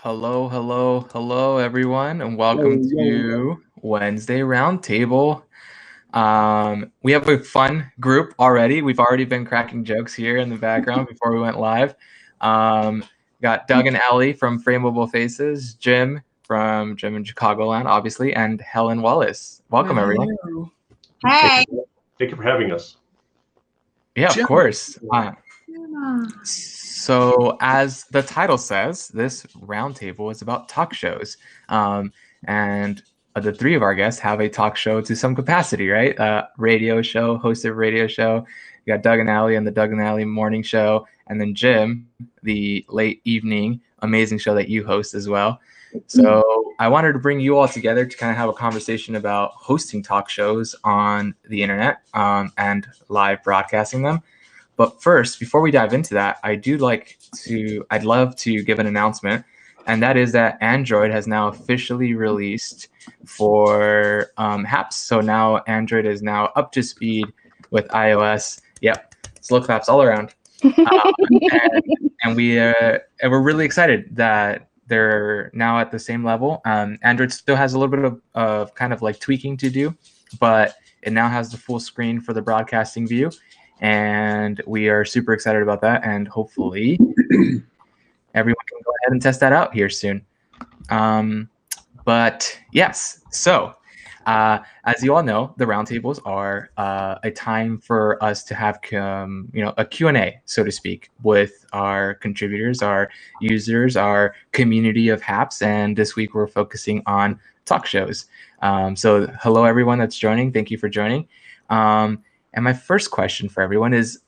Hello, hello, hello, everyone, and welcome Yo, yo, to Wednesday Round Table. We have a fun group already. We've already been cracking jokes here in the background before we went live. Got Doug and Ellie from Frameable Faces, Jim from Jim in Chicagoland, obviously, and Helen Wallace. Welcome, everyone. Hey. Thank you for having us. Yeah, Jim. of course. So, as the title says, this roundtable is about talk shows. And the three of our guests have a talk show to some capacity, right? Radio show, hosted radio show. You got Doug and Allie and the Doug and Allie morning show. And then Jim, the late evening amazing show that you host as well. So I wanted to bring you all together to kind of have a conversation about hosting talk shows on the internet and live broadcasting them. But first, before we dive into that, I'd love to give an announcement, and that is that Android has now officially released for Happs. So now Android is now up to speed with iOS. Yep, slow claps all around. And we're really excited that they're now at the same level. Android still has a little bit of kind of like tweaking to do, but it now has the full screen for the broadcasting view. And we are super excited about that, and hopefully everyone can go ahead and test that out here soon. But yes, so as you all know, the roundtables are a time for us to have a Q&A, so to speak, with our contributors, our users, our community of Happs, and this week we're focusing on talk shows. So hello everyone that's joining. Thank you for joining. And my first question for everyone is,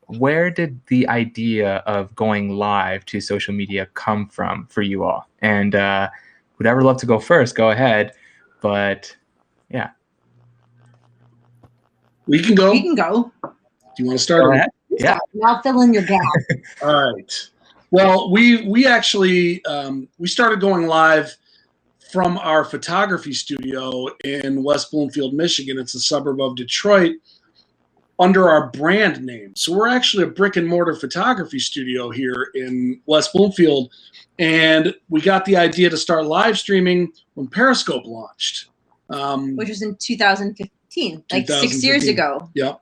where did the idea of going live to social media come from for you all? And who'd love to go first, go ahead. But yeah. We can go. You can go. Do you want to start? Go ahead. Yeah. I'll fill in your gap. All right. Well, we actually we started going live from our photography studio in West Bloomfield, Michigan. It's a suburb of Detroit, under our brand name. So we're actually a brick and mortar photography studio here in West Bloomfield. And we got the idea to start live streaming when Periscope launched. Which was in 2015, like 6 years ago. Yep.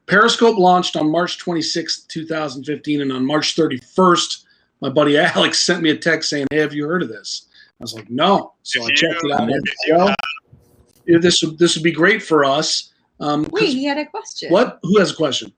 Periscope launched on March 26th, 2015. And on March 31st, my buddy Alex sent me a text saying, "Hey, have you heard of this?" I was like, "No." So I checked it out. Well, this would be great for us. Wait, he had a question. What? Who has a question?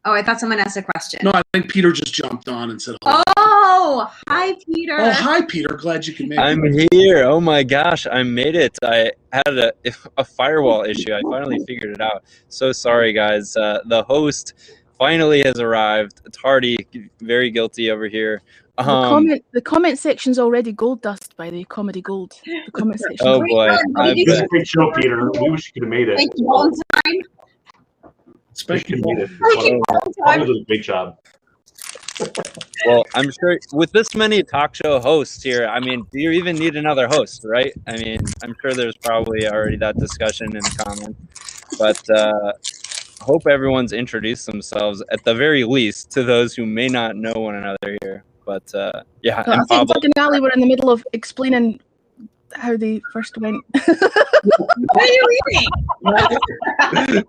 Oh, I thought someone asked a question. No, I think Peter just jumped on and said hello. Oh, hi, Peter. Oh, hi, Peter. Glad you can make it. I'm here. Oh my gosh, I made it. I had a firewall issue. I finally figured it out. So sorry, guys. The host finally has arrived. Tardy, very guilty over here. The comment section's already gold dust, by the comedy gold. The comment section. Oh boy, It's a great show, Peter. We wish you could have made it. Thank you all the time. Thank you. Made it. Thank you all the time. You did a great job. Well, I'm sure with this many talk show hosts here, I mean, do you even need another host, right? I mean, I'm sure there's probably already that discussion in the comments, but hope everyone's introduced themselves at the very least to those who may not know one another here. But yeah, I think Doug and Allie were in the middle of explaining how they first went. What are you reading?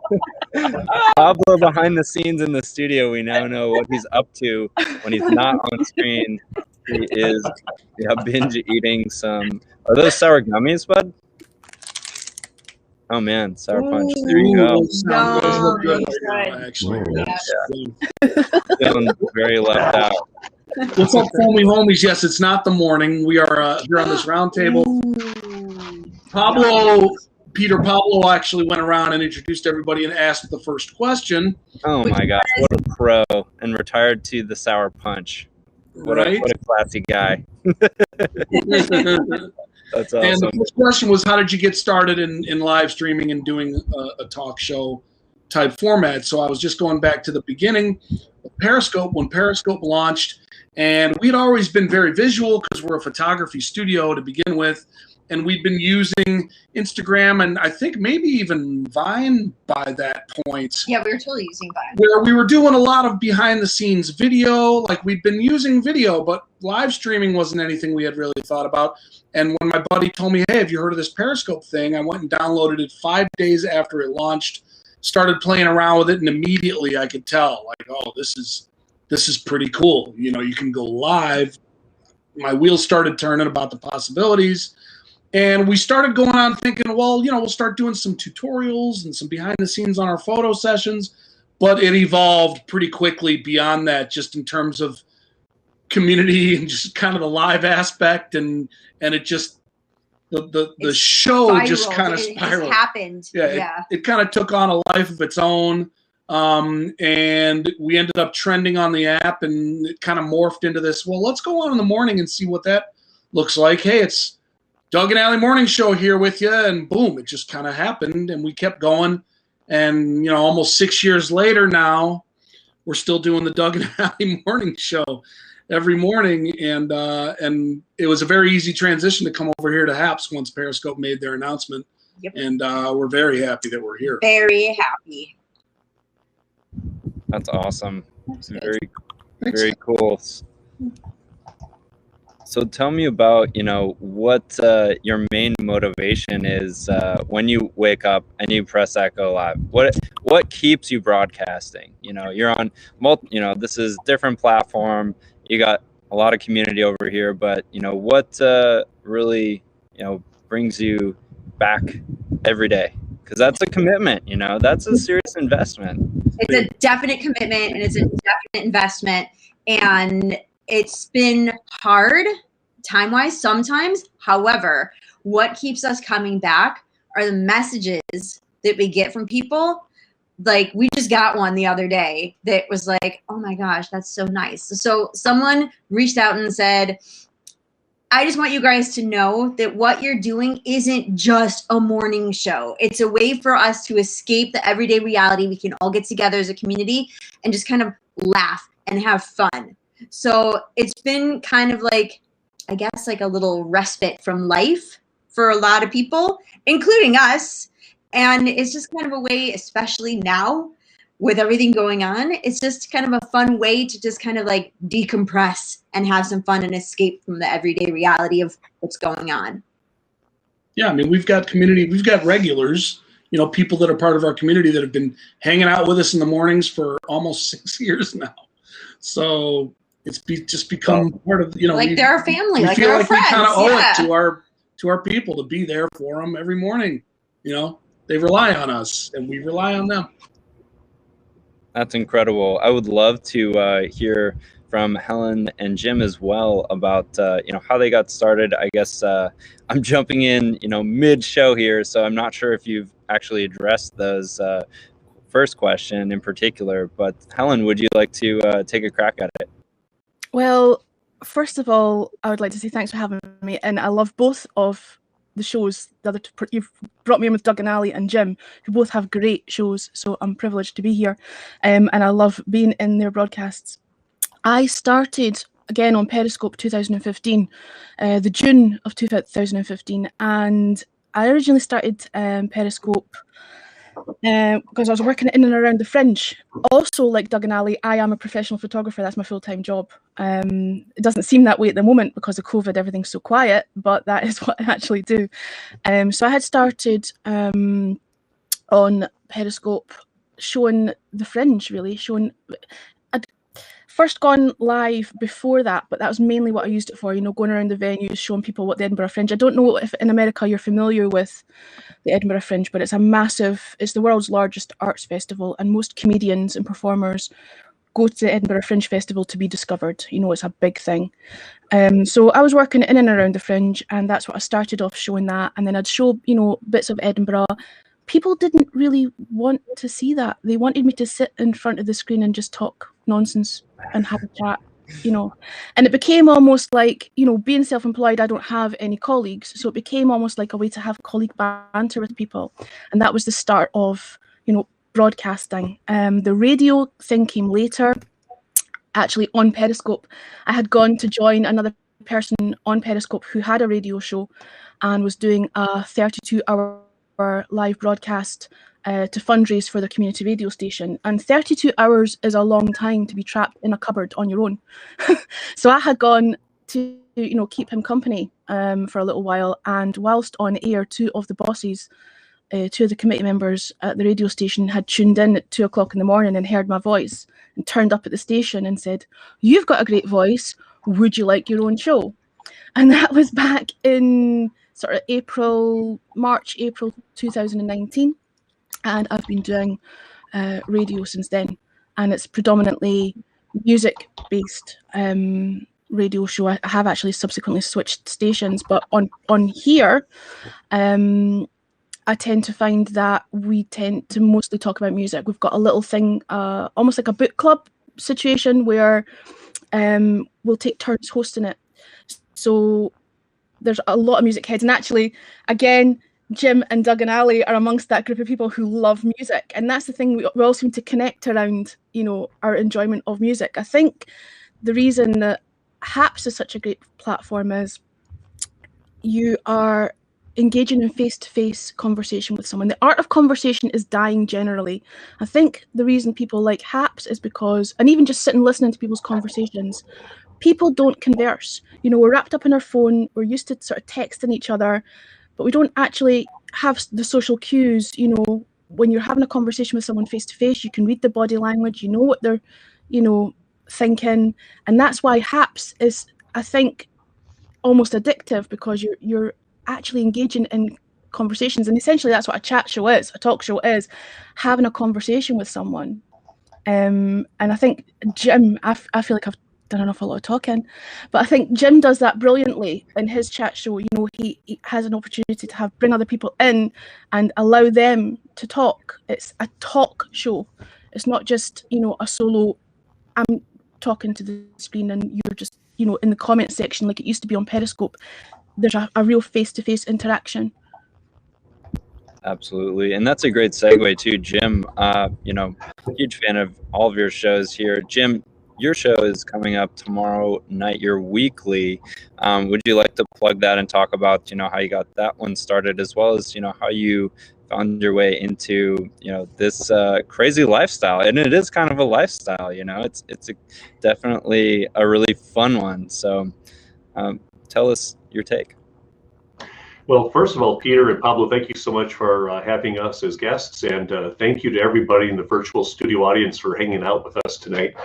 Pablo behind the scenes in the studio, we now know what he's up to when he's not on screen. He is binge eating some. Are those sour gummies, bud? Oh man, sour punch. There you go. Sound good Good. right now, actually. Yeah. Feeling very left out. What's up, foamy homies? Yes, it's not the morning. We are here on this round table. Peter Pablo actually went around and introduced everybody and asked the first question. Oh my gosh, what a pro, and retired to the sour punch. What a classy guy. That's awesome. And the first question was, how did you get started in live streaming and doing a talk show type format? So I was just going back to the beginning of Periscope, when Periscope launched. And we'd always been very visual because we're a photography studio to begin with. and we'd been using Instagram and I think maybe even Vine by that point. Yeah, we were totally using Vine. Where we were doing a lot of behind the scenes video, like we'd been using video, but live streaming wasn't anything we had really thought about. And when my buddy told me, hey, have you heard of this Periscope thing? I went and downloaded it 5 days after it launched, started playing around with it, and immediately I could tell, like, oh, this is pretty cool. You know, you can go live. My wheels started turning about the possibilities. And we started going on thinking, well, you know, we'll start doing some tutorials and some behind the scenes on our photo sessions. But it evolved pretty quickly beyond that, just in terms of community and just kind of the live aspect. And it just, the show spiraled. just kind of It spiraled. just happened. Yeah. It kind of took on a life of its own. And we ended up trending on the app, and it kind of morphed into this, well, let's go on in the morning and see what that looks like. Hey, it's Doug and Allie Morning Show here with you, and boom, it just kind of happened, and we kept going. And, you know, almost 6 years later now, we're still doing the Doug and Allie Morning Show every morning, and it was a very easy transition to come over here to Happs once Periscope made their announcement. Yep. And we're very happy that we're here. Very happy. That's awesome. It's very, Thanks. very cool. So tell me about, you know, what your main motivation is when you wake up and you press that go live. What keeps you broadcasting? You know, you're on you know, this is different platform. You got a lot of community over here, but you know, what really, you know, brings you back every day? Because that's a commitment, you know, that's a serious investment. It's a definite commitment, and it's a definite investment, and it's been hard time-wise sometimes. However, what keeps us coming back are the messages that we get from people. Like, we just got one the other day that was like, oh my gosh, that's so nice. So someone reached out and said, I just want you guys to know that what you're doing isn't just a morning show. It's a way for us to escape the everyday reality. We can all get together as a community and just kind of laugh and have fun. So it's been kind of like, I guess, like a little respite from life for a lot of people, including us. And it's just kind of a way, especially now with everything going on, it's just kind of a fun way to just kind of like decompress and have some fun and escape from the everyday reality of what's going on. Yeah, I mean, we've got community, we've got regulars, you know, people that are part of our community that have been hanging out with us in the mornings for almost 6 years now. So it's just become part of, you know, like they're our family, we like feel they're like our friends. we kind of owe Yeah. it to our people to be there for them every morning. You know, they rely on us and we rely on them. That's incredible. I would love to hear from Helen and Jim as well about you know, how they got started. I guess I'm jumping in, you know, mid-show here, so I'm not sure if you've actually addressed those first question in particular. But Helen, would you like to take a crack at it? Well, first of all, I would like to say thanks for having me, and I love both of the shows. The other two, you've brought me in with Doug and Ali and Jim, who both have great shows, so I'm privileged to be here, and I love being in their broadcasts. I started again on Periscope 2015, the June of 2015, and I originally started Periscope because I was working in and around the Fringe. Also, like Doug and Ali, I am a professional photographer. That's my full-time job. It doesn't seem that way at the moment because of COVID, everything's so quiet, but that is what I actually do. So I had started on Periscope showing the Fringe, really, I'd first gone live before that, but that was mainly what I used it for, you know, going around the venues, showing people what the Edinburgh Fringe. I don't know if in America you're familiar with the Edinburgh Fringe, but it's the world's largest arts festival, and most comedians and performers go to the Edinburgh Fringe Festival to be discovered. You know, it's a big thing. So I was working in and around the Fringe, and that's what I started off showing that. And then I'd show, you know, bits of Edinburgh. People didn't really want to see that. They wanted me to sit in front of the screen and just talk nonsense and have a chat, you know. And it became almost like, you know, being self-employed, I don't have any colleagues. So it became almost like a way to have colleague banter with people. And that was the start of, you know, broadcasting. The radio thing came later, actually on Periscope. I had gone to join another person on Periscope who had a radio show, and was doing a 32-hour live broadcast to fundraise for the community radio station. And 32 hours is a long time to be trapped in a cupboard on your own. So I had gone to keep him company for a little while, and whilst on air, two of the bosses, two of the committee members at the radio station had tuned in at 2 o'clock in the morning and heard my voice and turned up at the station and said, "You've got a great voice, would you like your own show?" And that was back in sort of March, April 2019. And I've been doing radio since then. And it's predominantly music-based radio show. I have actually subsequently switched stations, but on here, I tend to find that we tend to mostly talk about music. We've got a little thing, almost like a book club situation, where we'll take turns hosting it. So there's a lot of music heads. And actually, again, Jim and Doug and Ali are amongst that group of people who love music. And that's the thing, we all seem to connect around, our enjoyment of music. I think the reason that Happs is such a great platform is you are engaging in face-to-face conversation with someone. The art of conversation is dying generally. I think the reason people like Happs is because, and even just sitting listening to people's conversations, people don't converse. We're wrapped up in our phone, we're used to sort of texting each other, but we don't actually have the social cues. When you're having a conversation with someone face-to-face, you can read the body language, you know what they're, thinking. And that's why Happs is, I think, almost addictive, because you're actually engaging in conversations. And essentially that's what a chat show is, a talk show is, having a conversation with someone. And I think Jim, I feel like I've done an awful lot of talking, but I think Jim does that brilliantly in his chat show. He has an opportunity to bring other people in and allow them to talk. It's a talk show. It's not just, a solo, I'm talking to the screen and you're just, in the comment section like it used to be on Periscope. There's a real face-to-face interaction. Absolutely. And that's a great segue too, Jim. Huge fan of all of your shows here. Jim, your show is coming up tomorrow night, your weekly. Would you like to plug that and talk about, how you got that one started, as well as, how you found your way into, this crazy lifestyle? And it is kind of a lifestyle, it's definitely a really fun one. So tell us your take. Well, first of all, Peter and Pablo, thank you so much for having us as guests, and thank you to everybody in the virtual studio audience for hanging out with us tonight.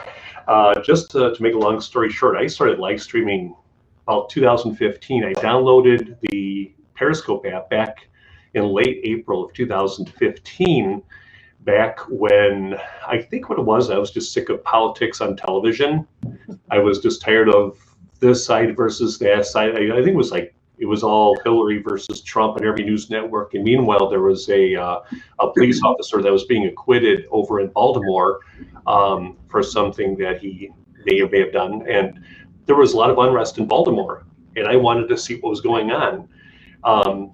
Just to make a long story short, I started live streaming about 2015. I downloaded the Periscope app back in late April of 2015, back when, I think what it was, I was just sick of politics on television. I was just tired of this side versus that side. I think it was all Hillary versus Trump on every news network. And meanwhile, there was a police officer that was being acquitted over in Baltimore for something that he may have done. And there was a lot of unrest in Baltimore, and I wanted to see what was going on.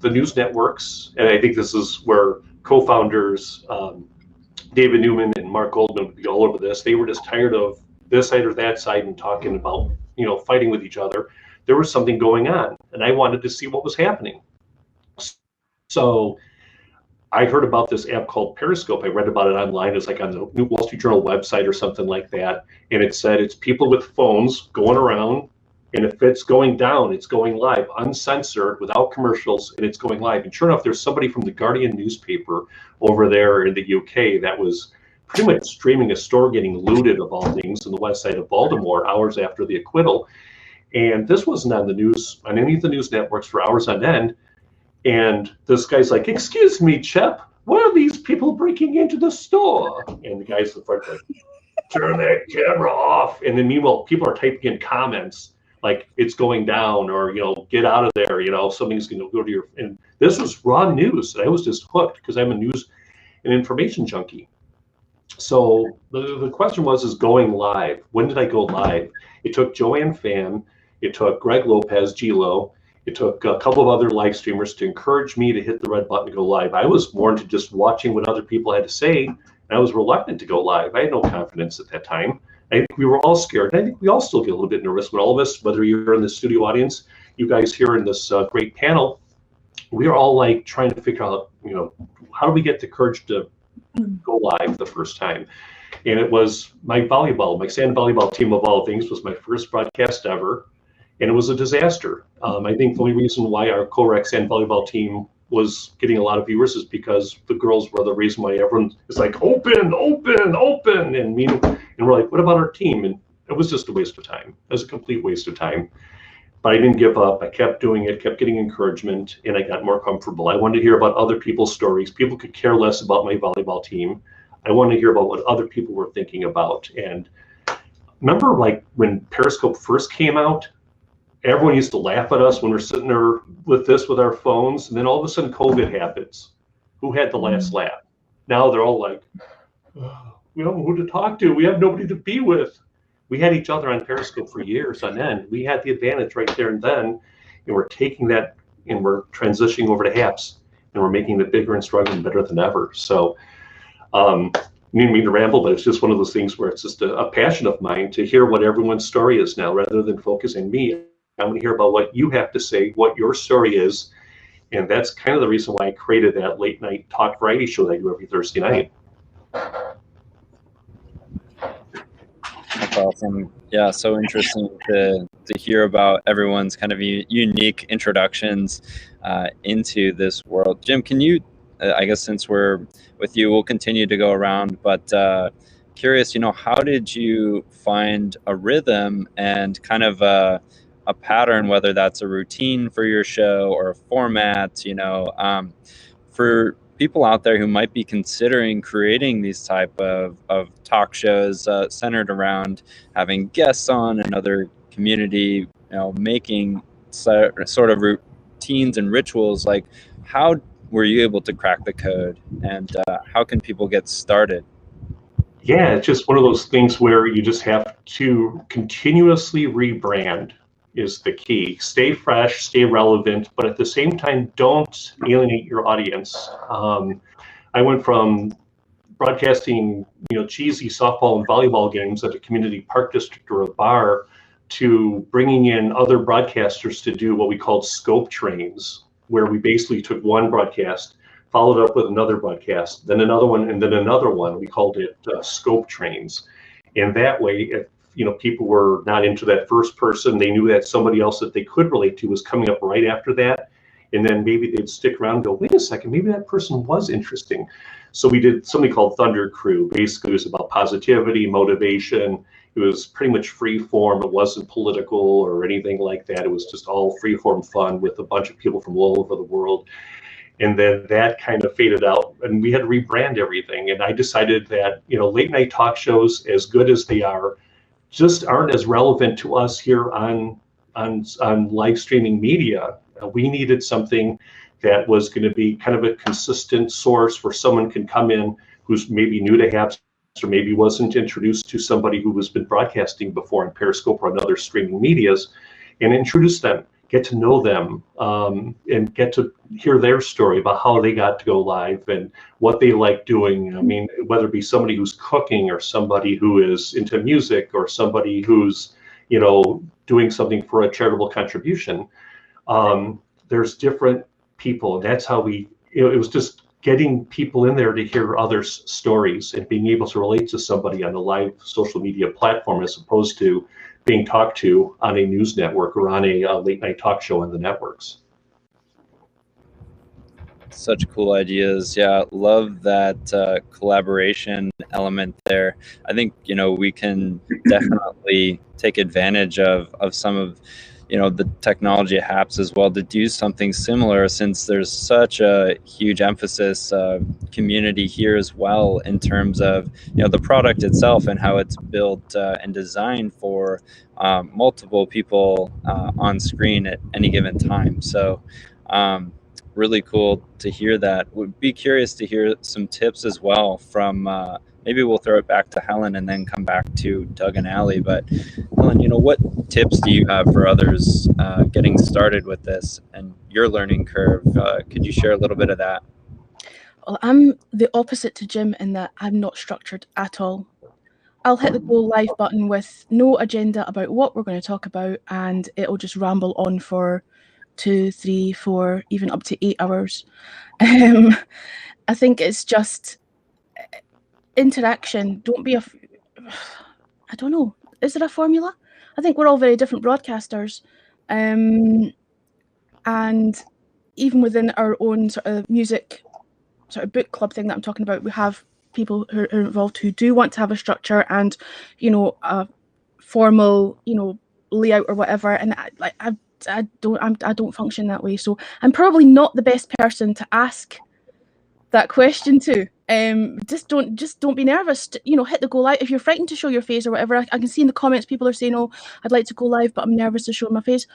The news networks, and I think this is where co-founders David Newman and Mark Goldman would be all over this. They were just tired of this side or that side and talking about, fighting with each other. There was something going on, and I wanted to see what was happening. So I heard about this app called Periscope. I read about it online. It's like on the New Wall Street Journal website or something like that. And it said it's people with phones going around, and if it's going down, it's going live, uncensored, without commercials, and it's going live. And sure enough, there's somebody from the Guardian newspaper over there in the UK that was pretty much streaming a store getting looted, of all things, in the west side of Baltimore hours after the acquittal. And this wasn't on the news, on any of the news networks, for hours on end. And this guy's like, "Excuse me, Chep, why are these people breaking into the store?" And the guy's in the front like, "Turn that camera off." And then meanwhile, people are typing in comments like, "It's going down," or, "Get out of there, something's going to go to your," and this was raw news. And I was just hooked because I'm a news and information junkie. So the question is going live. When did I go live? It took Joanne Fan. It took Greg Lopez, G-Lo. It took a couple of other live streamers to encourage me to hit the red button to go live. I was more into just watching what other people had to say, and I was reluctant to go live. I had no confidence at that time. I think we were all scared. I think we all still get a little bit nervous, when all of us, whether you're in the studio audience, you guys here in this great panel, we were all like trying to figure out, how do we get the courage to go live the first time? And it was my sand volleyball team of all things was my first broadcast ever. And it was a disaster. I think the only reason why our co-rec sand volleyball team was getting a lot of viewers is because the girls were the reason why everyone is like, open, open, open. And we're like, what about our team? And it was just a waste of time. It was a complete waste of time. But I didn't give up. I kept doing it, kept getting encouragement, and I got more comfortable. I wanted to hear about other people's stories. People could care less about my volleyball team. I wanted to hear about what other people were thinking about. And remember, like when Periscope first came out, everyone used to laugh at us when we're sitting there with our phones, and then all of a sudden COVID happens. Who had the last laugh? Now they're all like, oh, we don't know who to talk to. We have nobody to be with. We had each other on Periscope for years on end. We had the advantage right there and then, and we're taking that and we're transitioning over to Happs, and we're making it bigger and stronger and better than ever. So, I didn't mean to ramble, but it's just one of those things where it's just a passion of mine to hear what everyone's story is now, rather than focusing me. I want to hear about what you have to say, what your story is, and that's kind of the reason why I created that late night talk variety show that I do every Thursday night. That's awesome. Yeah, so interesting to hear about everyone's kind of unique introductions into this world. Jim, can you, I guess since we're with you, we'll continue to go around, but curious, how did you find a rhythm and kind of a pattern, whether that's a routine for your show or a format, for people out there who might be considering creating these type of talk shows centered around having guests on and other community, making sort of routines and rituals, like how were you able to crack the code, and how can people get started? Yeah, it's just one of those things where you just have to continuously rebrand is the key. Stay fresh, stay relevant, but at the same time, don't alienate your audience. I went from broadcasting, cheesy softball and volleyball games at a community park district or a bar to bringing in other broadcasters to do what we called scope trains, where we basically took one broadcast, followed up with another broadcast, then another one, and then another one. We called it scope trains. And that way, if people were not into that first person, they knew that somebody else that they could relate to was coming up right after that. And then maybe they'd stick around and go, wait a second, maybe that person was interesting. So we did something called Thunder Crew. Basically, it was about positivity, motivation. It was pretty much free form. It wasn't political or anything like that. It was just all free form fun with a bunch of people from all over the world. And then that kind of faded out, and we had to rebrand everything. And I decided that, late night talk shows, as good as they are, just aren't as relevant to us here on live streaming media. We needed something that was going to be kind of a consistent source where someone can come in who's maybe new to Happs or maybe wasn't introduced to somebody who has been broadcasting before on Periscope or on other streaming medias, and introduce them, get to know them, and get to hear their story about how they got to go live and what they like doing. I mean, whether it be somebody who's cooking or somebody who is into music or somebody who's, doing something for a charitable contribution. There's different people, and that's how it was just getting people in there to hear others' stories and being able to relate to somebody on a live social media platform as opposed to being talked to on a news network or on a late night talk show on the networks. Such cool ideas. Yeah, love that collaboration element there. I think, we can definitely take advantage of some of, the technology at Happs as well to do something similar, since there's such a huge emphasis community here as well in terms of, the product itself and how it's built and designed for multiple people on screen at any given time. So, really cool to hear that. Would be curious to hear some tips as well from maybe we'll throw it back to Helen and then come back to Doug and Allie. But Helen, what tips do you have for others getting started with this and your learning curve? Could you share a little bit of that? Well, I'm the opposite to Jim in that I'm not structured at all. I'll hit the go live button with no agenda about what we're going to talk about, and it'll just ramble on for 2, 3, 4, even up to 8 hours. I think it's just interaction. Don't be I don't know. Is there a formula? I think we're all very different broadcasters. And even within our own sort of music, sort of book club thing that I'm talking about, we have people who are involved who do want to have a structure and, a formal, layout or whatever. And I don't function that way. So I'm probably not the best person to ask that question to. Just don't be nervous. Hit the go live. If you're frightened to show your face or whatever, I can see in the comments people are saying, "Oh, I'd like to go live, but I'm nervous to show my face."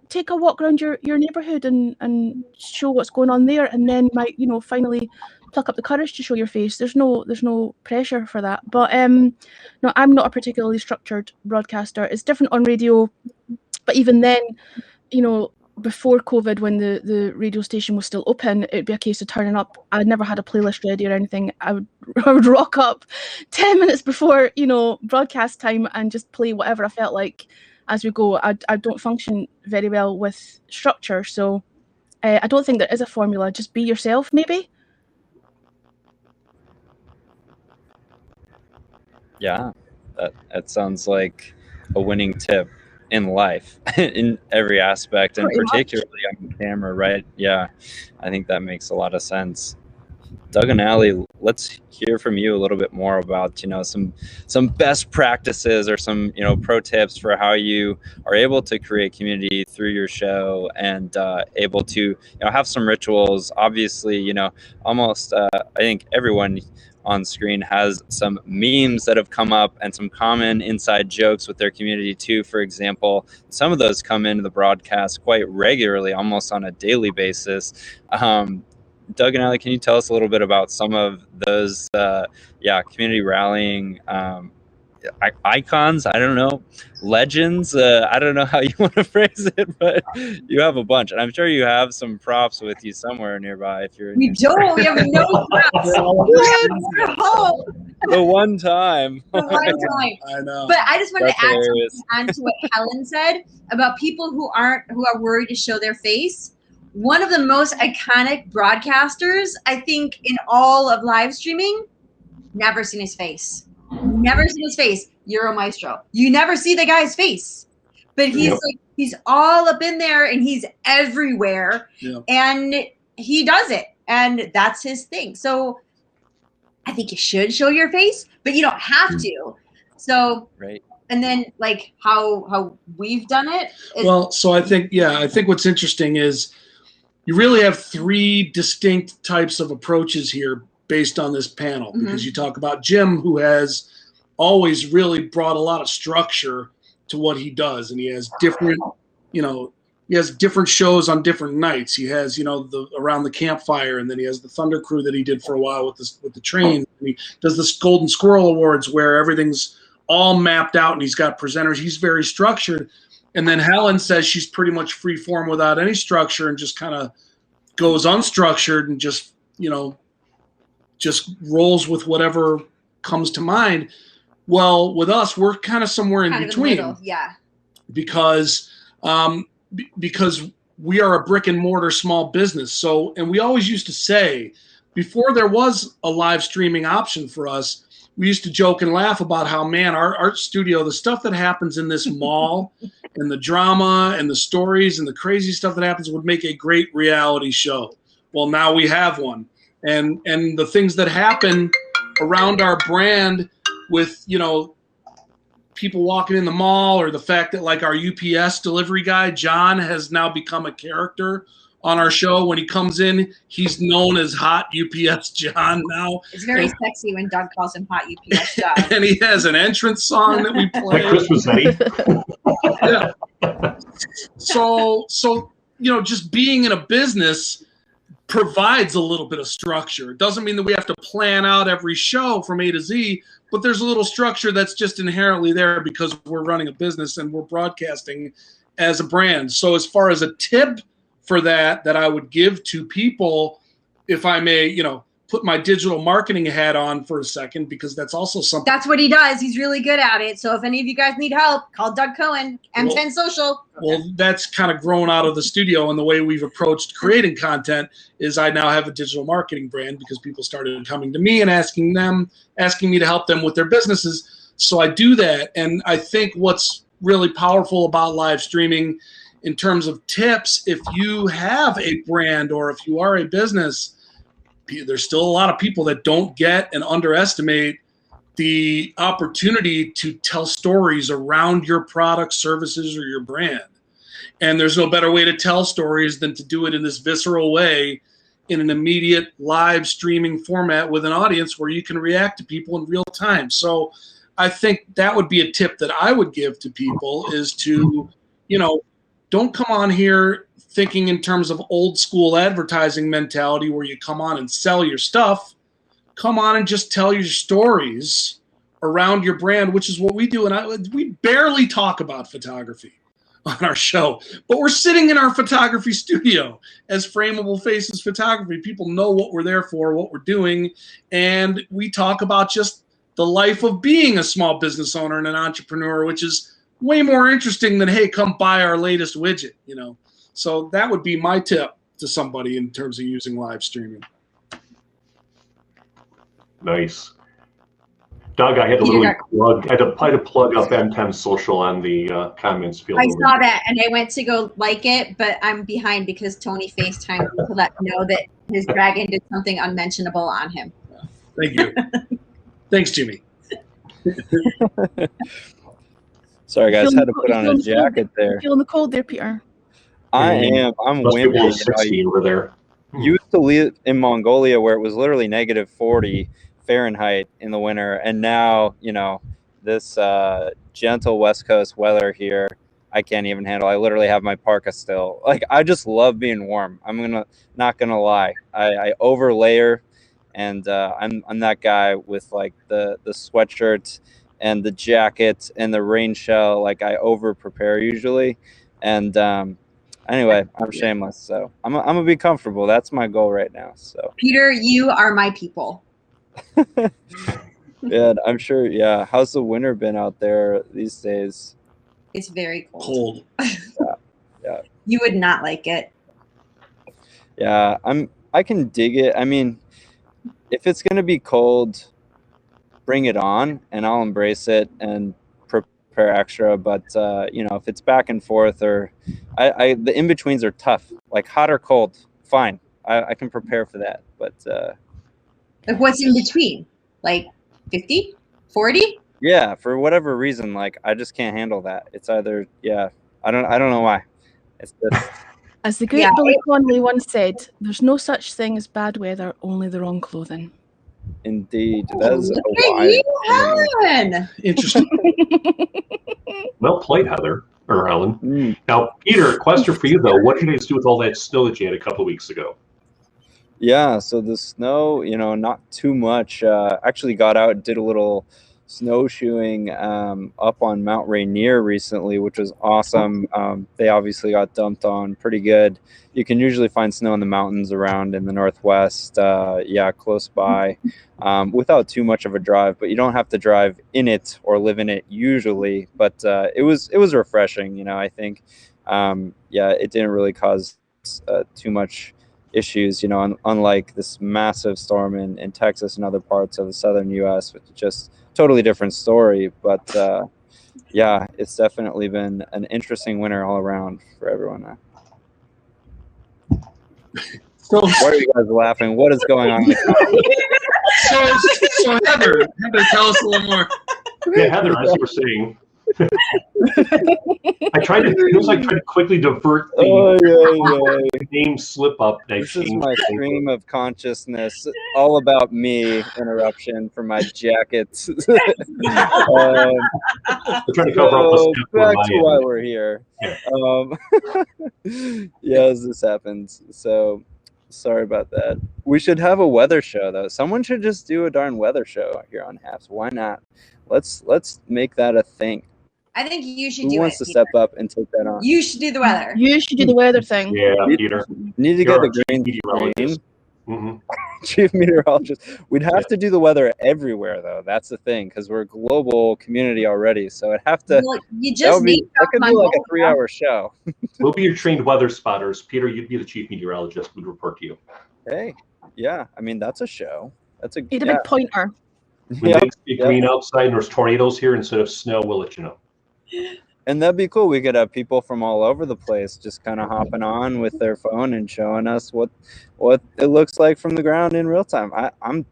Take a walk around your neighborhood and show what's going on there, and then might finally pluck up the courage to show your face. There's no pressure for that. But no, I'm not a particularly structured broadcaster. It's different on radio, but even then, before COVID, when the radio station was still open, it'd be a case of turning up. I'd never had a playlist ready or anything. I would rock up 10 minutes before broadcast time and just play whatever I felt like as we go. I don't function very well with structure, so I don't think there is a formula. Just be yourself, maybe. Yeah, that sounds like a winning tip in life, in every aspect, and particularly on camera, right? Yeah, I think that makes a lot of sense. Doug and Allie, let's hear from you a little bit more about some best practices or some pro tips for how you are able to create community through your show and able to have some rituals. Obviously, almost I think everyone on screen has some memes that have come up and some common inside jokes with their community too. For example, some of those come into the broadcast quite regularly, almost on a daily basis. Doug and Allie, can you tell us a little bit about some of those, community rallying icons? I don't know, legends. I don't know how you want to phrase it, but you have a bunch, and I'm sure you have some props with you somewhere nearby. If you're, we don't. We have no props. The one time. The one time. I know. But I just wanted That's to add hilarious. something on to what Helen said about people who are worried to show their face. One of the most iconic broadcasters, I think, in all of live streaming, never seen his face. Never seen his face. Euro Maestro. You never see the guy's face. But he's all up in there and he's everywhere. Yep. And he does it. And that's his thing. So I think you should show your face, but you don't have to. So right. And then like how we've done it. So I think what's interesting is you really have 3 distinct types of approaches here based on this panel, because you talk about Jim, who has always really brought a lot of structure to what he does, and he has different, different shows on different nights. He has, the around the campfire, and then he has the Thunder Crew that he did for a while with the train. And he does the Golden Squirrel Awards where everything's all mapped out, and he's got presenters. He's very structured. And then Helen says she's pretty much free form without any structure and just kind of goes unstructured and just rolls with whatever comes to mind. Well, with us, we're kind of somewhere in between. Yeah. Because we are a brick and mortar small business. So, and we always used to say, before there was a live streaming option for us, we used to joke and laugh about how, man, our art studio, the stuff that happens in this mall and the drama and the stories and the crazy stuff that happens would make a great reality show. Well, now we have one. And the things that happen around our brand with, people walking in the mall, or the fact that like our UPS delivery guy, John, has now become a character on our show. When he comes in, he's known as Hot UPS John now. It's very sexy when Doug calls him Hot UPS John. And he has an entrance song that we play. Like Christmas, Eddie. Yeah. So just being in a business provides a little bit of structure. It doesn't mean that we have to plan out every show from A to Z, but there's a little structure that's just inherently there because we're running a business and we're broadcasting as a brand. So as far as a tip for that I would give to people, if I may, put my digital marketing hat on for a second, because that's also something. That's what he does. He's really good at it. So if any of you guys need help, call Doug Cohen, M10 Social. Well, that's kind of grown out of the studio, and the way we've approached creating content is I now have a digital marketing brand because people started coming to me and asking me to help them with their businesses. So I do that. And I think what's really powerful about live streaming in terms of tips, if you have a brand or if you are a business, there's still a lot of people that don't get and underestimate the opportunity to tell stories around your products, services, or your brand. And there's no better way to tell stories than to do it in this visceral way, in an immediate live streaming format with an audience where you can react to people in real time. So I think that would be a tip that I would give to people, is to, don't come on here thinking in terms of old school advertising mentality where you come on and sell your stuff. Come on and just tell your stories around your brand, which is what we do. And we barely talk about photography on our show, but we're sitting in our photography studio as Frameable Faces Photography. People know what we're there for, what we're doing. And we talk about just the life of being a small business owner and an entrepreneur, which is way more interesting than, hey, come buy our latest widget, So that would be my tip to somebody in terms of using live streaming. Nice. Doug, I had to plug up M10 Social on the comments field. I saw that, and I went to go like it, but I'm behind because Tony FaceTimed me to let me know that his dragon did something unmentionable on him. Thank you. Thanks, Jimmy. Sorry, guys, had to put on a jacket there. Feeling the cold there, Peter? I am. I'm windy. 60 over there. You used to live in Mongolia where it was literally -40 Fahrenheit in the winter, and now this gentle West Coast weather here I can't even handle. I literally have my parka still. Like, I just love being warm. Not gonna lie. I over layer, and I'm that guy with like the sweatshirt and the jacket and the rain shell. Like, I over prepare usually, and anyway, I'm shameless, so I'm gonna be comfortable. That's my goal right now. So Peter, you are my people. Yeah, I'm sure. Yeah, how's the winter been out there these days? It's very cold. Yeah. You would not like it. Yeah, I can dig it. I mean, if it's gonna be cold, bring it on, and I'll embrace it and prepare extra. But if it's back and forth, or the in betweens are tough. Like, hot or cold, fine. I can prepare for that. But like, what's in between? Like 50, 40? Yeah, for whatever reason, like, I just can't handle that. It's either, I don't know why. It's just, as the great Billy Connolly once said, "There's no such thing as bad weather, only the wrong clothing." Indeed, that is Look at you, Helen. Interesting. Well played, Heather or Helen. Now, Peter, question for you though: what did you guys do with all that snow that you had a couple of weeks ago? Yeah, so the snow, not too much. Actually got out, did a little snowshoeing up on Mount Rainier recently, which was awesome. They obviously got dumped on pretty good. You can usually find snow in the mountains around in the Northwest, close by, without too much of a drive, but you don't have to drive in it or live in it usually. But it was refreshing, I think. It didn't really cause too much issues, unlike this massive storm in Texas and other parts of the southern U.S., which is just totally different story. But it's definitely been an interesting winter all around for everyone. So, why are you guys laughing? What is going on? So Heather, tell us a little more. Yeah, Heather, as you were saying. I tried to quickly divert the name slip up. This is my stream of consciousness, all about me interruption for my jackets. We're trying to cover up the back to why we're here. As this happens. So sorry about that. We should have a weather show though. Someone should just do a darn weather show here on Happs. Why not? Let's make that a thing. I think you should Who do it. Who wants to step up and take that on? You should do the weather. You should do the weather thing. Yeah, Peter. Need to get the green screen. hmm Chief meteorologist. We'd have to do the weather everywhere, though. That's the thing, because we're a global community already. So it'd have to. Well, you just That could be like a 3-hour show. We'll be your trained weather spotters. Peter, you'd be the chief meteorologist. We'd report to you. Hey, yeah. I mean, that's a show. That's a Need a big pointer. When things get green outside and there's tornadoes here instead of snow, we'll let you know. And that'd be cool. We could have people from all over the place just kind of hopping on with their phone and showing us what it looks like from the ground in real time. I'm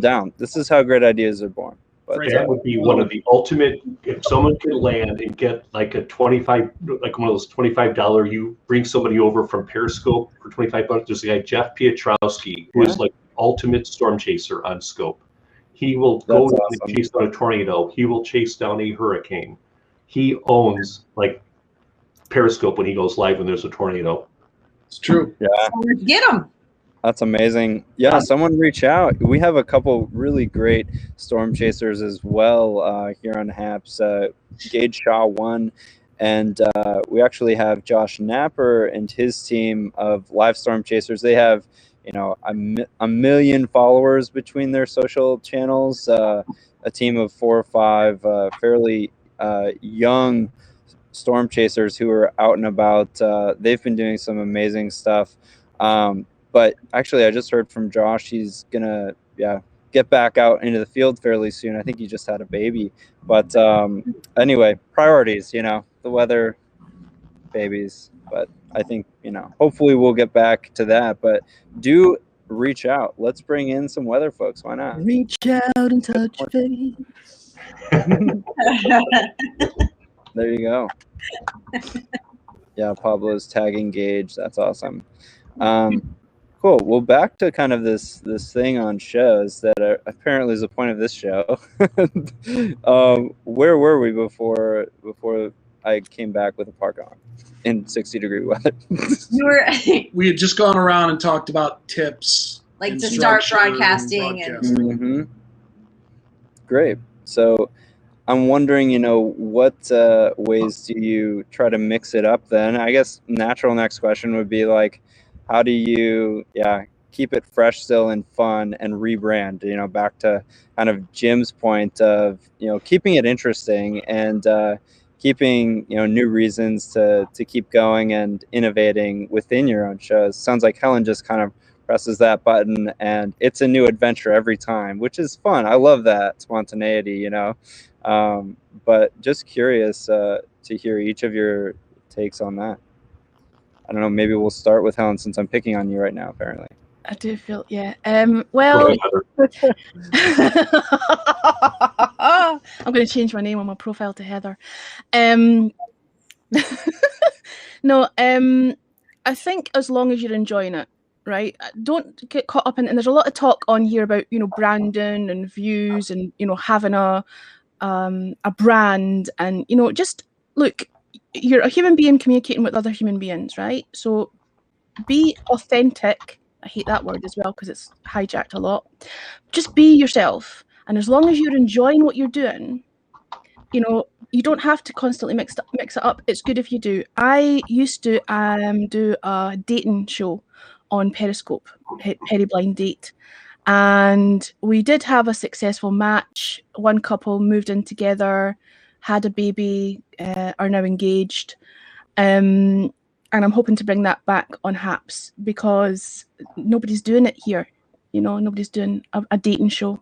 down. This is how great ideas are born. But that would be one of the ultimate. If someone could land and get like a $25, like one of those $25, you bring somebody over from Periscope for $25. There's a guy, Jeff Piotrowski, who is like ultimate storm chaser on Scope. He will go and chase down a tornado. He will chase down a hurricane. He owns like Periscope when he goes live when there's a tornado. It's true. Yeah. So let's get them. That's amazing. Yeah, someone reach out. We have a couple really great storm chasers as well here on Happs. Gage Shaw won, and we actually have Josh Napper and his team of live storm chasers. They have, a million followers between their social channels. A team of 4 or 5 fairly young storm chasers who are out and about. They've been doing some amazing stuff. But actually, I just heard from Josh. He's gonna, get back out into the field fairly soon. I think he just had a baby. But anyway, priorities. The weather, babies. But I think hopefully we'll get back to that. But do reach out. Let's bring in some weather folks. Why not? Reach out and touch face. There you go. Yeah, Pablo's tagging Gage. That's awesome. Cool. Well, back to kind of this thing on shows that apparently is the point of this show. Where were we before I came back with a park on in 60-degree weather? We had just gone around and talked about tips, like to start broadcasting and mm-hmm. Great. So I'm wondering, what ways do you try to mix it up then? I guess natural next question would be like, how do you, keep it fresh still and fun and rebrand, back to kind of Jim's point of, keeping it interesting and keeping, new reasons to keep going and innovating within your own shows. Sounds like Helen just kind of presses that button and it's a new adventure every time, which is fun. I love that spontaneity, but just curious to hear each of your takes on that. I don't know, maybe we'll start with Helen since I'm picking on you right now, apparently. I do feel, well, I'm going to change my name on my profile to Heather. No, I think as long as you're enjoying it, right? Don't get caught up in, and there's a lot of talk on here about, branding and views and, having a brand and, just look, you're a human being communicating with other human beings, right? So be authentic. I hate that word as well because it's hijacked a lot. Just be yourself. And as long as you're enjoying what you're doing, you don't have to constantly mix it up. It's good if you do. I used to do a dating show on Periscope, Petty Blind Date. And we did have a successful match. One couple moved in together, had a baby, are now engaged. And I'm hoping to bring that back on Happs because nobody's doing it here. Nobody's doing a dating show.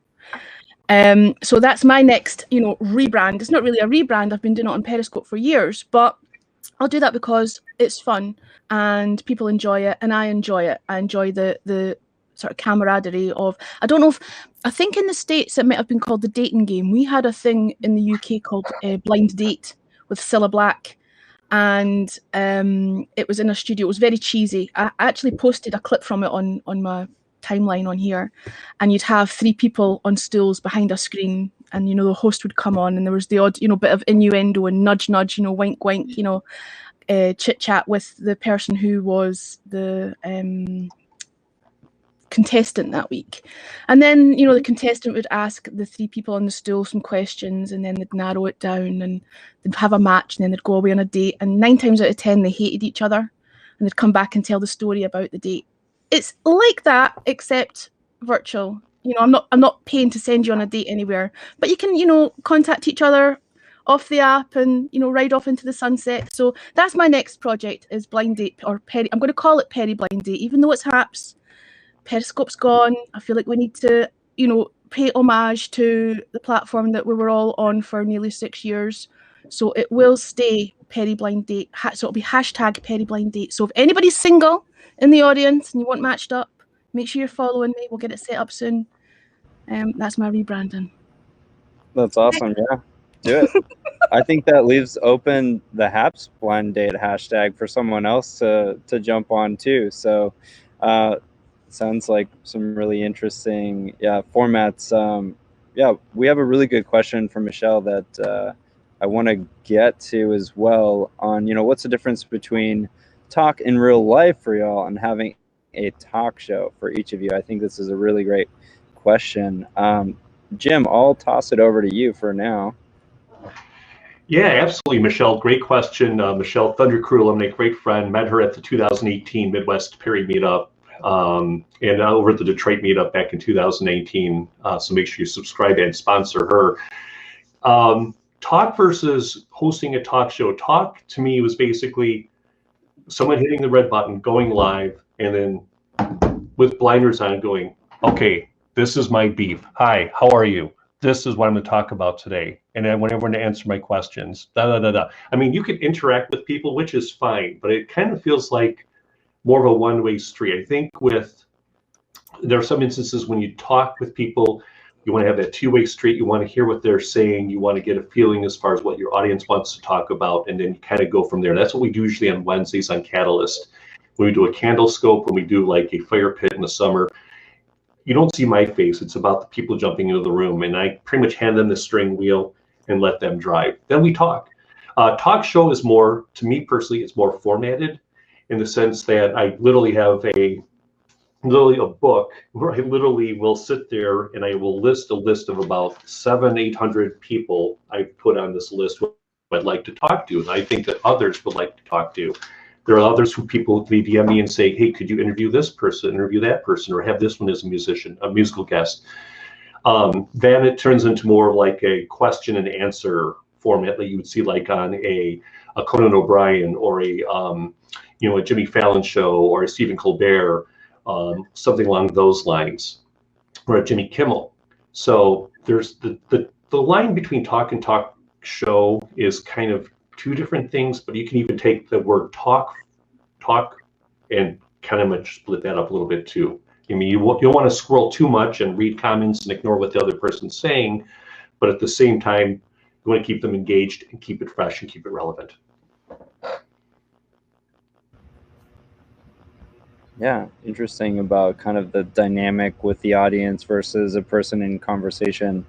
So that's my next, rebrand. It's not really a rebrand. I've been doing it on Periscope for years, but I'll do that because it's fun and people enjoy it and I enjoy it. I enjoy the sort of camaraderie of, I think in the States it might have been called the dating game. We had a thing in the UK called Blind Date with Cilla Black. And it was in a studio. It was very cheesy. I actually posted a clip from it on my timeline on here, and you'd have 3 people on stools behind a screen, and the host would come on, and there was the odd bit of innuendo and nudge, wink, wink, chit chat with the person who was the contestant that week. And then the contestant would ask the 3 people on the stool some questions, and then they'd narrow it down and they'd have a match, and then they'd go away on a date, and 9 times out of 10 they hated each other, and they'd come back and tell the story about the date. it's like that, except virtual. You know, I'm not paying to send you on a date anywhere, but you can, you know, contact each other off the app and, you know, ride off into the sunset. So that's my next project, is Blind Date, or Peri. I'm going to call it Peri Blind Date, even though it's Happs. Periscope's gone. I feel like we need to, you know, pay homage to the platform that we were all on for nearly 6 years. So it will stay Peri Blind Date. So it'll be hashtag Peri Blind Date. So if anybody's single in the audience and you want matched up, make sure you're following me. We'll get it set up soon. That's my rebranding. That's awesome. Yeah, do it. I think that leaves open the Happs Blind Date hashtag for someone else to jump on too. So sounds like some really interesting formats. We have a really good question from Michelle that I want to get to as well on, you know, what's the difference between talk in real life for y'all and having a talk show for each of you? I think this is a really great question. Jim, I'll toss it over to you for now. Yeah, absolutely, Michelle. Great question. Michelle, Thunder Crew alumni, great friend. Met her at the 2018 Midwest Perry meetup and over at the Detroit meetup back in 2018. So make sure you subscribe and sponsor her. Talk versus hosting a talk show. Talk to me was basically someone hitting the red button, going live, and then with blinders on going, okay, this is my beef. Hi, how are you? This is what I'm going to talk about today. And I want everyone to answer my questions. I mean, you can interact with people, which is fine, but it kind of feels like more of a one-way street. I think there are some instances when you talk with people, you want to have that two-way street. You want to hear what they're saying. You want to get a feeling as far as what your audience wants to talk about, and then you kind of go from there. That's what we do usually on Wednesdays on Catalyst. When we do a candle scope, when we do like a fire pit in the summer, you don't see my face. It's about the people jumping into the room, and I pretty much hand them the steering wheel and let them drive. Then we talk. Talk show is more, to me personally, it's more formatted in the sense that I literally have a book where I literally will sit there and I will list a list of about 700-800 people I've put on this list who I'd like to talk to, and I think that others would like to talk to. There are others who people may DM me and say, hey, could you interview this person, interview that person, or have this one as a musician, a musical guest. Then it turns into more like a question and answer format that you would see like on a Conan O'Brien or a Jimmy Fallon show or a Stephen Colbert, something along those lines, or a Jimmy Kimmel. So there's the line between talk and talk show is kind of two different things, but you can even take the word talk and kind of much split that up a little bit too. I mean, you don't want to scroll too much and read comments and ignore what the other person's saying, but at the same time, you want to keep them engaged and keep it fresh and keep it relevant. Yeah, interesting about kind of the dynamic with the audience versus a person in conversation.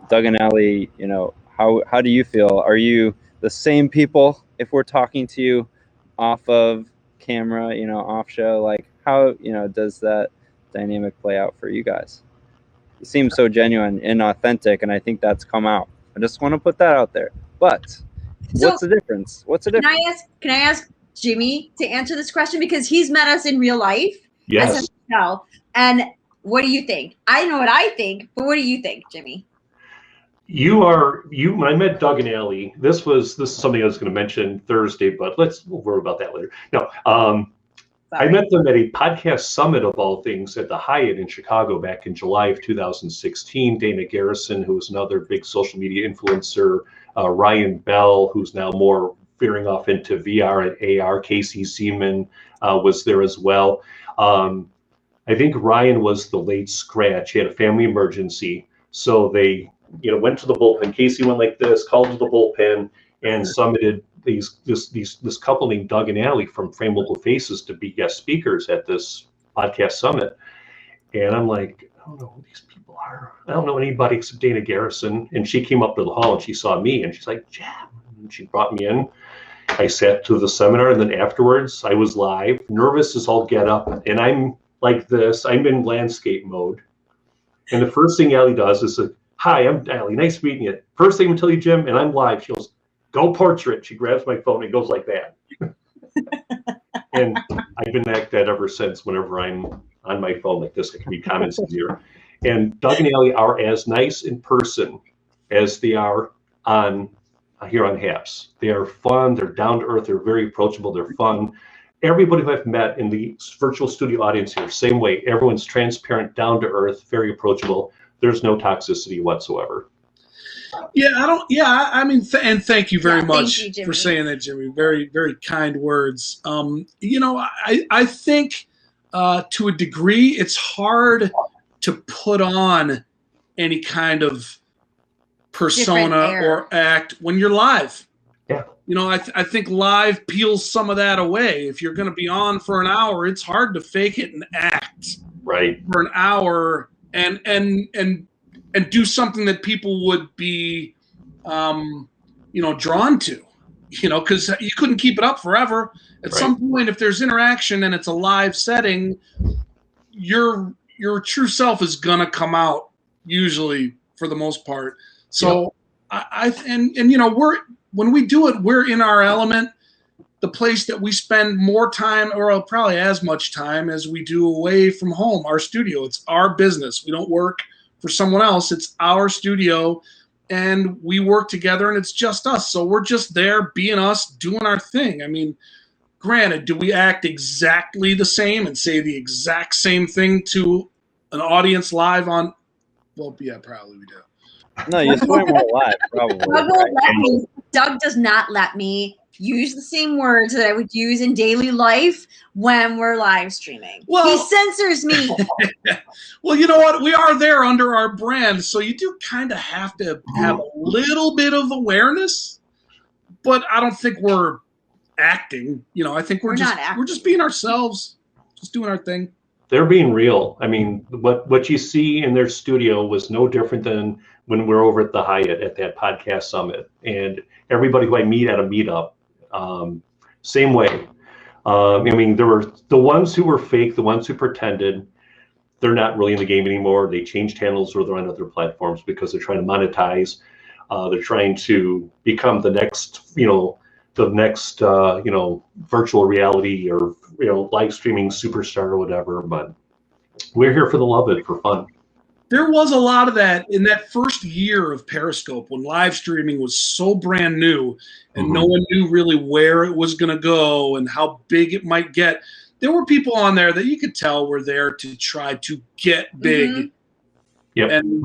Doug and Allie, you know, how do you feel? Are you the same people if we're talking to you off of camera, you know, off show? Like, how, you know, does that dynamic play out for you guys? You seem so genuine and authentic, and I think that's come out. I just want to put that out there. But what's the difference? Can I ask Jimmy to answer this question, because he's met us in real life? Yes. And what do you think? I know what I think, but what do you think, Jimmy? When I met Doug and Allie, this is something I was going to mention Thursday, but we'll worry about that later. No, I met them at a podcast summit of all things at the Hyatt in Chicago back in July of 2016. Dana Garrison, who was another big social media influencer, Ryan Bell, who's now more veering off into VR and AR, Casey Seaman was there as well. I think Ryan was the late scratch. He had a family emergency, so they went to the bullpen. Casey went like this, called to the bullpen, and summited this couple named Doug and Allie from Frameable Faces to be guest speakers at this podcast summit. And I'm like, I don't know who these people are. I don't know anybody except Dana Garrison. And she came up to the hall and she saw me and she's like, Jam. And she brought me in. I sat through the seminar, and then afterwards I was live, nervous as all get up, and I'm like this. I'm in landscape mode. And the first thing Allie does is, hi, I'm Allie. Nice meeting you. First thing I'm going to tell you, Jim, and I'm live. She goes, go portrait. She grabs my phone and goes like that. And I've been like that ever since whenever I'm on my phone like this. I can read comments easier. And Doug and Allie are as nice in person as they are on here on Happs. They are fun. They're down to earth. They're very approachable. They're fun. Everybody who I've met in the virtual studio audience here, same way. Everyone's transparent, down to earth, very approachable. There's no toxicity whatsoever. Yeah, I don't. Yeah, I mean, and thank you very much thank you, for saying that, Jimmy. Very, very kind words. You know, I think to a degree, it's hard to put on any kind of persona or act when you're live. Yeah. You know, I think live peels some of that away. If you're going to be on for an hour, it's hard to fake it and act right for an hour and do something that people would be, you know, drawn to, you know, because you couldn't keep it up forever. At some point, if there's interaction and it's a live setting, your true self is gonna come out usually for the most part. So and you know, when we do it, we're in our element. The place that we spend more time, or probably as much time as we do away from home, our studio. It's our business. We don't work for someone else. It's our studio, and we work together, and it's just us. So we're just there being us, doing our thing. I mean, granted, do we act exactly the same and say the exact same thing to an audience live on? Well, yeah, probably we do. No, you swear more live, probably. Doug does not let me use the same words that I would use in daily life when we're live streaming. Well, he censors me. Well, you know what? We are there under our brand, so you do kind of have to have a little bit of awareness, but I don't think we're acting. You know, I think we're just being ourselves, just doing our thing. They're being real. I mean, what you see in their studio was no different than when we're over at the Hyatt at that podcast summit. And everybody who I meet at a meetup, same way. I mean, there were the ones who were fake, the ones who pretended. They're not really in the game anymore. They changed channels or they're on other platforms because they're trying to monetize. They're trying to become the next, virtual reality or, live streaming superstar or whatever. But we're here for the love of it, for fun. There was a lot of that in that first year of Periscope when live streaming was so brand new and no one knew really where it was going to go and how big it might get. There were people on there that you could tell were there to try to get big. Yep. And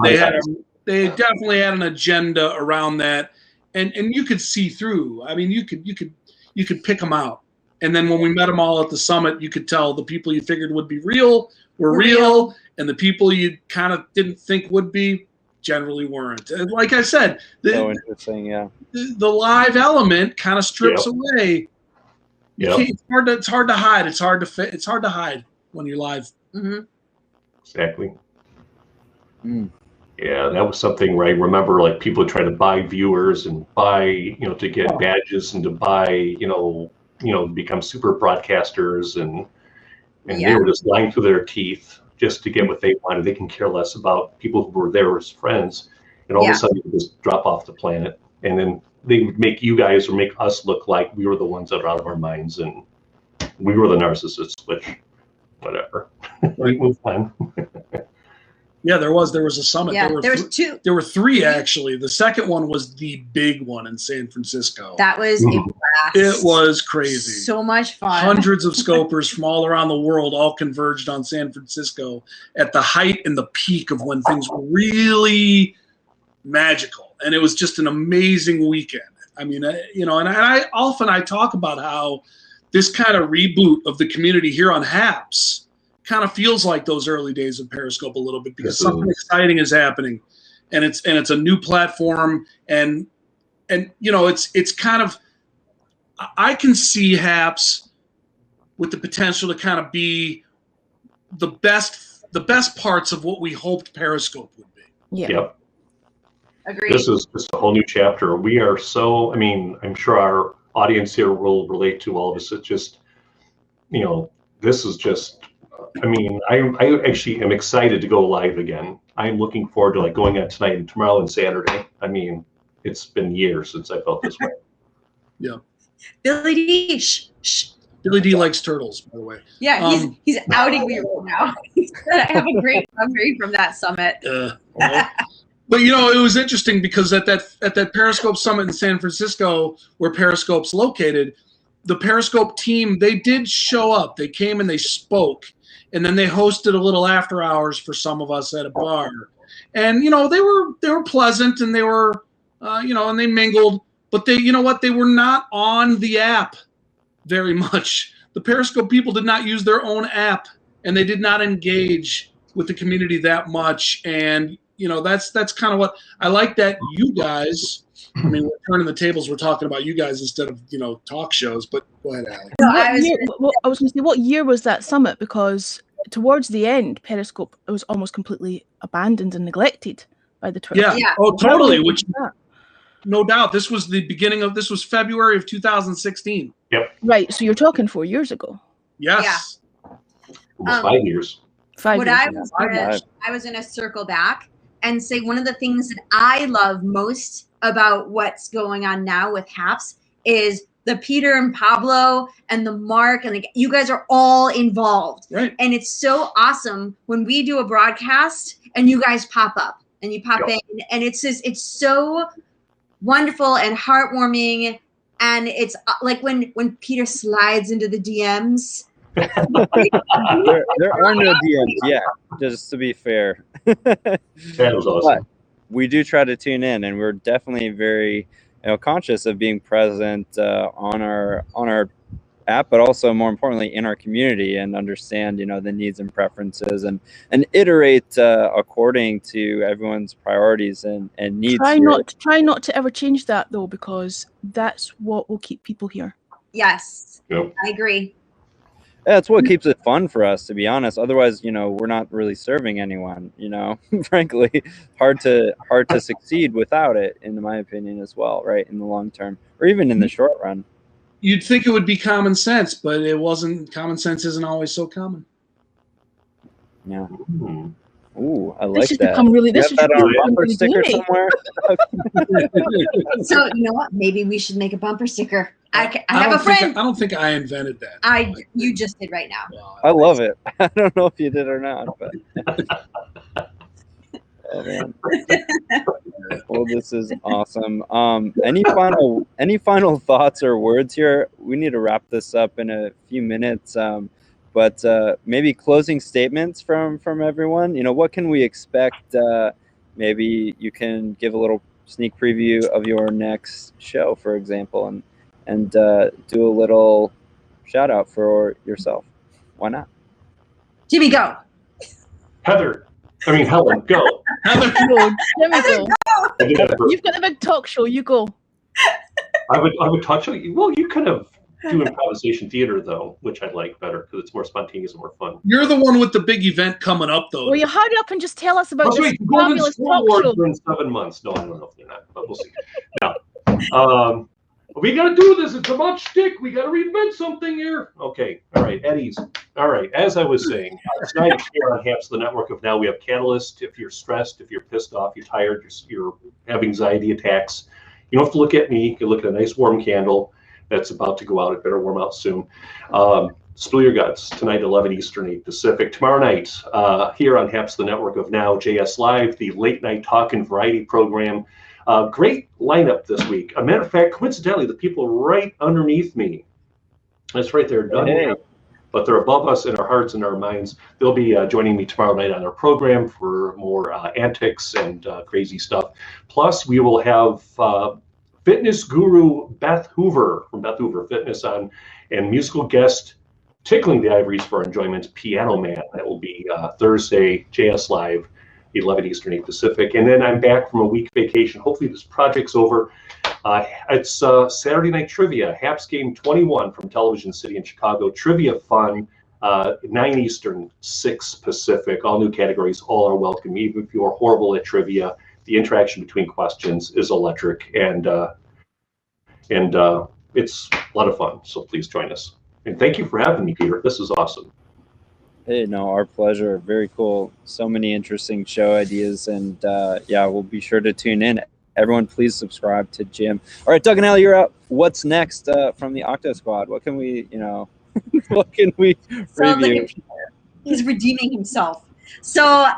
they definitely had an agenda around that. And you could see through. I mean, you could pick them out. And then when we met them all at the summit, you could tell the people you figured would be real were real, and the people you kind of didn't think would be generally weren't. And like I said, so interesting, yeah. The live element kind of strips away. It's hard to hide. It's hard to hide when you're live. Exactly. Yeah, that was something where I remember like people would try to buy viewers and buy, to get badges and to buy, become super broadcasters and they were just lying through their teeth just to get what they wanted. They can care less about people who were there as friends. And all of a sudden you just drop off the planet. And then they would make you guys or make us look like we were the ones that are out of our minds and we were the narcissists, which whatever. We move on. Yeah, there was a summit. Yeah, there was two. There were three actually. The second one was the big one in San Francisco. That was a blast. It was crazy. So much fun. Hundreds of scopers from all around the world all converged on San Francisco at the height and the peak of when things were really magical. And it was just an amazing weekend. I mean, and I talk about how this kind of reboot of the community here on Happs kind of feels like those early days of Periscope a little bit because something exciting is happening, and it's a new platform, and it's kind of, I can see Happs with the potential to kind of be the best parts of what we hoped Periscope would be. Yeah. Yep. Agreed. This is just a whole new chapter. We are so, I'm sure our audience here will relate to all of this. It's just, this is just, I actually am excited to go live again. I'm looking forward to going on tonight and tomorrow and Saturday. It's been years since I felt this way. Yeah. Billy D, shh. Billy D likes turtles, by the way. Yeah, he's outing me right now. He said I have a great memory from that summit. But it was interesting because at that Periscope summit in San Francisco, where Periscope's located, the Periscope team, they did show up. They came and they spoke, and then they hosted a little after hours for some of us at a bar. And they were pleasant, and they were and they mingled, but they they were not on the app very much. The Periscope people did not use their own app, and they did not engage with the community that much. And that's kind of what I like, that you guys, I mean, we're turning the tables, we're talking about you guys instead of talk shows. But go ahead, Alex. No, I was going to say, what year was that summit? Because towards the end, Periscope was almost completely abandoned and neglected by the Twitter. Yeah. Oh, totally. Which, no doubt, this was February of 2016. Yep. Right. So you're talking 4 years ago. Yes. Almost 5 years. 5 What years. I was going to circle back and say one of the things that I love most about what's going on now with Happs is the Peter and Pablo and the Mark, and you guys are all involved. Right. And it's so awesome when we do a broadcast and you guys pop up and you pop in, and it's so wonderful and heartwarming. And it's like when Peter slides into the DMs. There are no DMs yet, just to be fair. That was awesome. But we do try to tune in, and we're definitely very conscious of being present on our app, but also more importantly in our community, and understand the needs and preferences, and iterate according to everyone's priorities and needs. Try not to ever change that, though, because that's what will keep people here. Yes. Yep. I agree. That's what keeps it fun for us, to be honest. Otherwise, we're not really serving anyone, frankly. Hard to succeed without it, in my opinion, as well, right? In the long term, or even in the short run. You'd think it would be common sense, but it wasn't. Common sense isn't always so common. Yeah. Mm-hmm. Ooh, I like that. This should that become on a bumper sticker somewhere. So you know what? Maybe we should make a bumper sticker. I have a friend. I don't think I invented that. You just did right now. Well, I love it. I don't know if you did or not, but oh man. Well, this is awesome. Any final thoughts or words here? We need to wrap this up in a few minutes. But maybe closing statements from everyone. What can we expect? Maybe you can give a little sneak preview of your next show, for example, and do a little shout out for yourself. Why not? Jimmy, go. Helen, go. Heather, go. Jimmy, go. I did that first. You've got the big talk show. You go. I would talk to you. Well, you kind of do improvisation theater, though, which I like better because it's more spontaneous and more fun. You're the one with the big event coming up, though. Well, you hurry up and just tell us about Oh, this wait, Golden fabulous School talk Awards show. are in 7 months. No, I don't know if they're not, but we'll see. Now, we got to do this. It's a much stick. We got to reinvent something here. Okay. All right. Eddie's. All right. As I was saying, tonight here on Happs, the network of now, we have Catalyst. If you're stressed, if you're pissed off, you're tired, you're having anxiety attacks, you don't have to look at me. You can look at a nice warm candle that's about to go out. It better warm out soon. Spill your guts tonight, 11 Eastern, 8 Pacific. Tomorrow night, here on Happs, the network of now, JS Live, the late night talk and variety program. Great lineup this week. A matter of fact, coincidentally, the people right underneath me, that's right there, done. Hey. But they're above us in our hearts and our minds. They'll be joining me tomorrow night on our program for more antics and crazy stuff. Plus, we will have fitness guru Beth Hoover from Beth Hoover Fitness on, and musical guest tickling the ivories for our enjoyment, Piano Man. That will be Thursday, JS Live, 11 Eastern, 8 Pacific. And then I'm back from a week vacation. Hopefully this project's over. It's Saturday Night Trivia, Happs Game 21 from Television City in Chicago. Trivia fun, 9 Eastern, 6 Pacific. All new categories, all are welcome. Even if you're horrible at trivia, the interaction between questions is electric, and it's a lot of fun. So please join us. And thank you for having me, Peter. This is awesome. Hey, no, our pleasure. Very cool. So many interesting show ideas, and we'll be sure to tune in. Everyone, please subscribe to Jim. All right, Doug and Al, you're up. What's next from the Octo Squad? What can we, What can we Sounds like review? a Peter. He's redeeming himself. So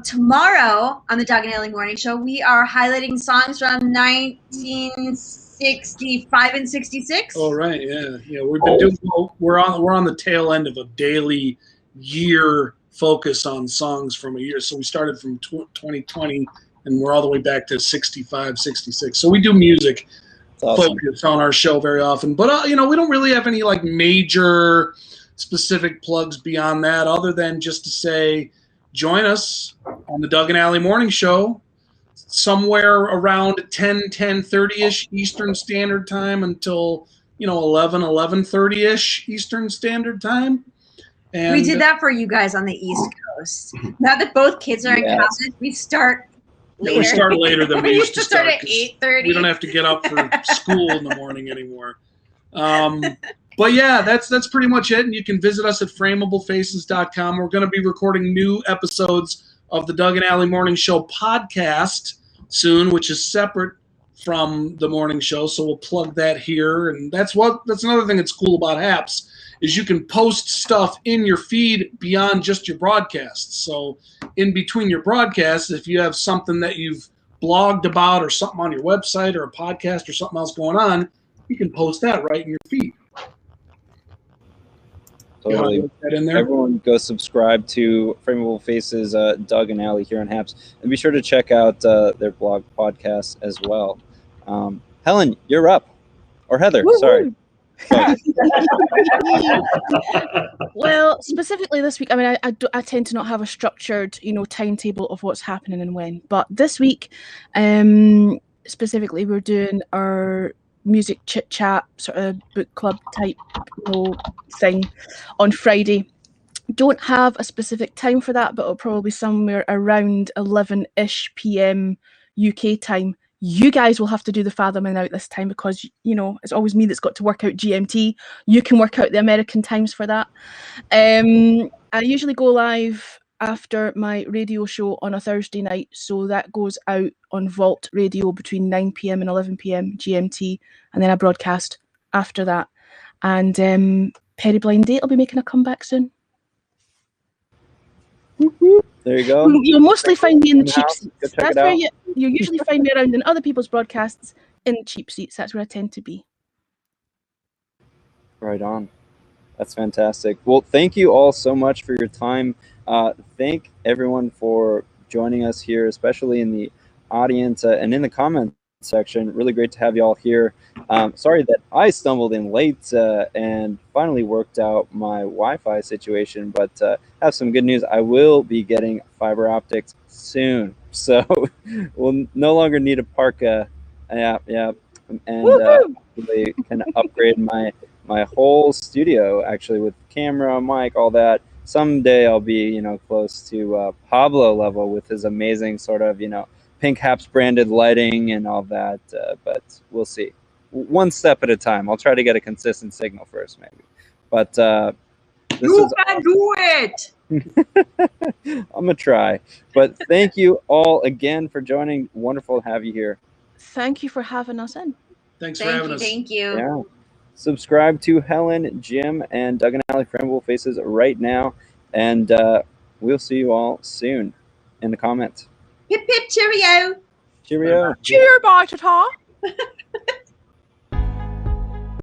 tomorrow on the Doug and Ellie Morning Show, we are highlighting songs from 1965 and 66. Oh right, yeah. We've been doing. We're on the tail end of a daily year focus on songs from a year. So we started from 2020, and we're all the way back to 65, 66. So we do music Awesome. focus on our show very often, but we don't really have any like major specific plugs beyond that, other than just to say, join us on the Doug and Allie Morning Show somewhere around 10:30ish Eastern Standard Time until 11:30ish Eastern Standard Time. And we did that for you guys on the East Coast. Now that both kids are in college, we start later. We start later than we used to start at 8:30. We don't have to get up for school in the morning anymore. But yeah, that's pretty much it. And you can visit us at frameablefaces.com. We're going to be recording new episodes of the Doug and Allie Morning Show podcast soon, which is separate from the morning show. So we'll plug that here. And that's another thing that's cool about Happs is you can post stuff in your feed beyond just your broadcasts. So in between your broadcasts, if you have something that you've blogged about or something on your website or a podcast or something else going on, you can post that right in your feed. Totally. That in there? Everyone go subscribe to Frameable Faces, Doug and Allie here on Happs. And be sure to check out their blog podcast as well. Helen, you're up. Or Heather, Woo-hoo. sorry. Well, specifically this week, I mean, I tend to not have a structured, timetable of what's happening and when. But this week, specifically, we're doing our music chit chat sort of book club type thing on Friday. Don't have a specific time for that, but it'll probably be somewhere around 11-ish p.m. UK time. You guys will have to do the fathoming out this time because it's always me that's got to work out GMT. You can work out the American times for that. I usually go live after my radio show on a Thursday night, so that goes out on Vault Radio between 9 p.m. and 11 p.m. GMT, and then I broadcast after that. And Perry Blind Date will be making a comeback soon. There you go. You'll mostly find me in the cheap seats. Go check That's it where out. you usually find me around in other people's broadcasts in cheap seats. That's where I tend to be. Right on. That's fantastic. Well, thank you all so much for your time. Thank everyone for joining us here, especially in the audience and in the comment section. Really great to have you all here. Sorry that I stumbled in late and finally worked out my Wi-Fi situation, but have some good news. I will be getting fiber optics soon, so we'll no longer need a parka. And really can upgrade my whole studio actually with camera, mic, all that. Someday I'll be close to Pablo level with his amazing sort of Pink Happs branded lighting and all that, but we'll see. One step at a time. I'll try to get a consistent signal first, maybe. But you can do it. I'm gonna try. But thank you all again for joining. Wonderful to have you here. Thank you for having us in. Thanks for having us. Thank you. Yeah. Subscribe to Helen, Jim, and Doug and Allie Frameable Faces right now, and we'll see you all soon in the comments. Hip hip cheerio. Cheerio. Cheer, bye, ta-ta.